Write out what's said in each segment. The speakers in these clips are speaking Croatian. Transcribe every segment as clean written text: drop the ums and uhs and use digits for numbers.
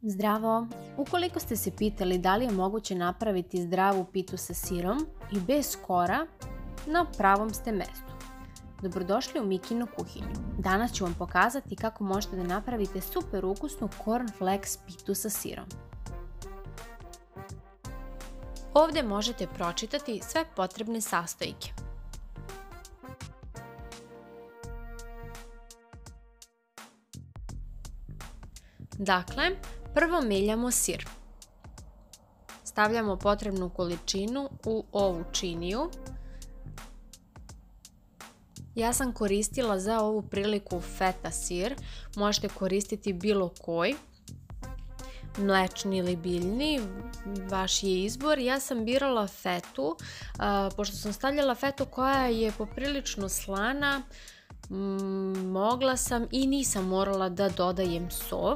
Zdravo! Ukoliko ste se pitali da li je moguće napraviti zdravu pitu sa sirom i bez skora, na pravom ste mestu. Dobrodošli u Mikinu kuhinju. Danas ću vam pokazati kako možete da napravite super ukusnu cornflakes pitu sa sirom. Ovdje možete pročitati sve potrebne sastojke. Dakle, prvo meljamo sir. Stavljamo potrebnu količinu u ovu činiju. Ja sam koristila za ovu priliku feta sir, možete koristiti bilo koji, mlečni ili biljni, vaš je izbor. Ja sam birala fetu, pošto sam stavljala fetu koja je poprilično slana, mogla sam i nisam morala da dodajem so.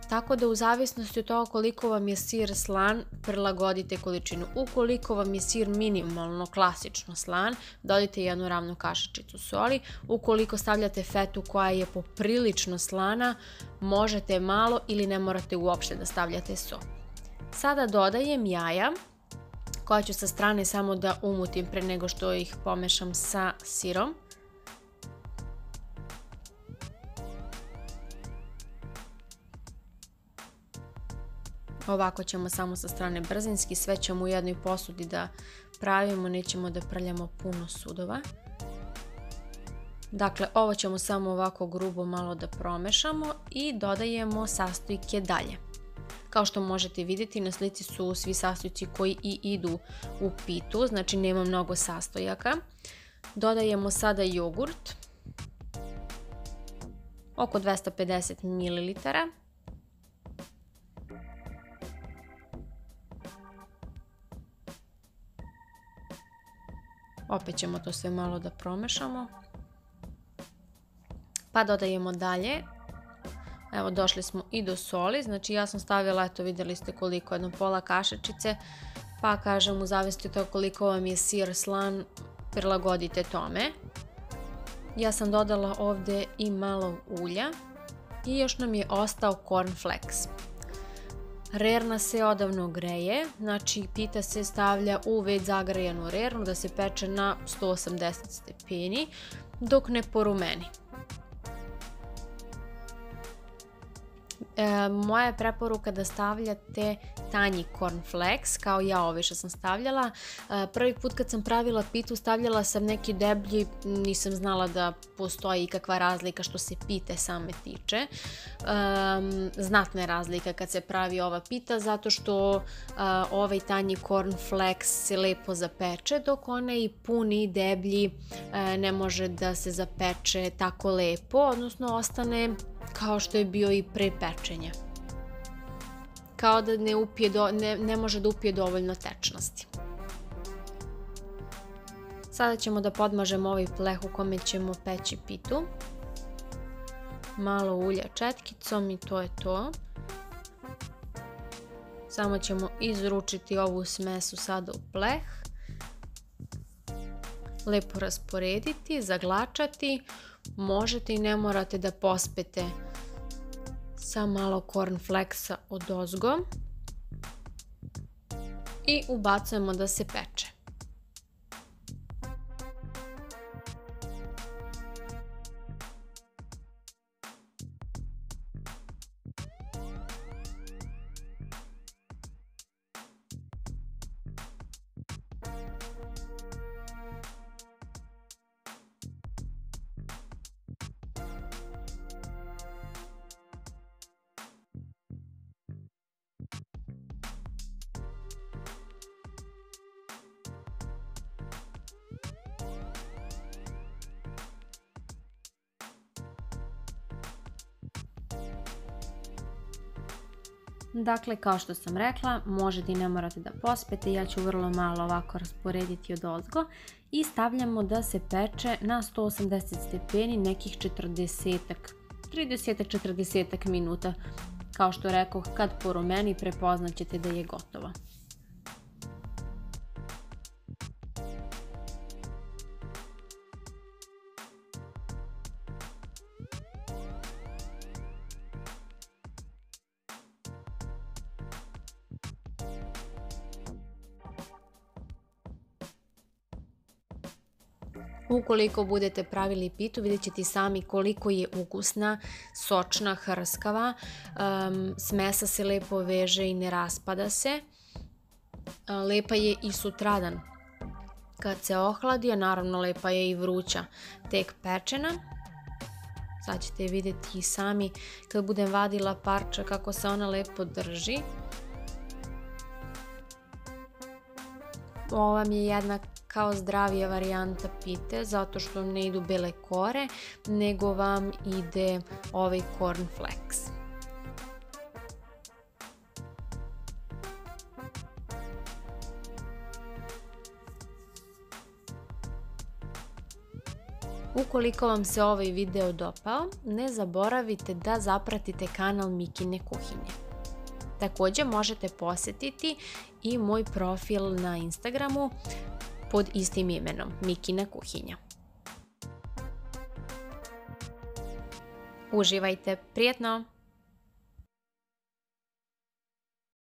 Tako da u zavisnosti od toga koliko vam je sir slan, prilagodite količinu. Ukoliko vam je sir minimalno, klasično slan, dodajte jednu ravnu kašičicu soli. Ukoliko stavljate fetu koja je poprilično slana, možete malo ili ne morate uopšte da stavljate so. Sada dodajem jaja, koja ću sa strane samo da umutim pre nego što ih pomešam sa sirom. Ovako ćemo samo sa strane brzinski, sve ćemo u jednoj posudi da pravimo, nećemo da prljamo puno sudova. Dakle, ovo ćemo samo ovako grubo malo da promešamo i dodajemo sastojke dalje. Kao što možete vidjeti, na slici su svi sastojci koji i idu u pitu, znači nema mnogo sastojaka. Dodajemo sada jogurt, oko 250 ml. Opet ćemo to sve malo da promešamo. Pa dodajemo dalje. Evo, došli smo i do soli. Znači ja sam stavila, eto vidjeli ste koliko, jedno pola kašičice. Pa kažem, u zavisnosti od toga koliko vam je sir slan, prilagodite tome. Ja sam dodala ovdje i malo ulja. I još nam je ostao cornflakes. Rerna se odavno greje, znači pita se stavlja u već zagrejanu rernu da se peče na 180 stepeni dok ne porumeni. Moja je preporuka da stavljate tanji cornflakes, kao ja ove što sam stavljala. Prvi put kad sam pravila pitu stavljala sam neki deblji, nisam znala da postoji ikakva razlika što se pite same tiče. Znatna je razlika kad se pravi ova pita zato što ovaj tanji cornflakes se lepo zapeče, dok onaj puni deblji ne može da se zapeče tako lepo, odnosno ostane kao što je bio i pre pečenja. Kao da ne može da upije dovoljno tečnosti. Sada ćemo da podmažemo ovaj pleh u kome ćemo peći pitu. Malo ulja četkicom i to je to. Samo ćemo izručiti ovu smesu sada u pleh. Lepo rasporediti, zaglačati. Možete i ne morate da pospete sa malo cornflakesa odozgo i ubacujemo da se peče. Dakle, kao što sam rekla, možete i ne morate da pospete, ja ću vrlo malo ovako rasporediti odozgo i stavljamo da se peče na 180 stepeni nekih 30-40 minuta. Kao što rekoh, kad porumeni prepoznaćete da je gotovo. Ukoliko budete pravili pitu, vidjet ćete sami koliko je ukusna, sočna, hrskava. S mesa se lepo veže i ne raspada se. Lepa je i sutradan kad se ohladi, a naravno lepa je i vruća, tek pečena. Sad ćete vidjeti i sami kad budem vadila parče kako se ona lepo drži. Ovo vam je jedna kao zdravija varijanta pite, zato što ne idu bele kore, nego vam ide ovaj cornflakes. Ukoliko vam se ovaj video dopao, ne zaboravite da zapratite kanal Mikine kuhinje. Također možete posjetiti i moj profil na Instagramu pod istim imenom, Mikina kuhinja. Uživajte, prijetno!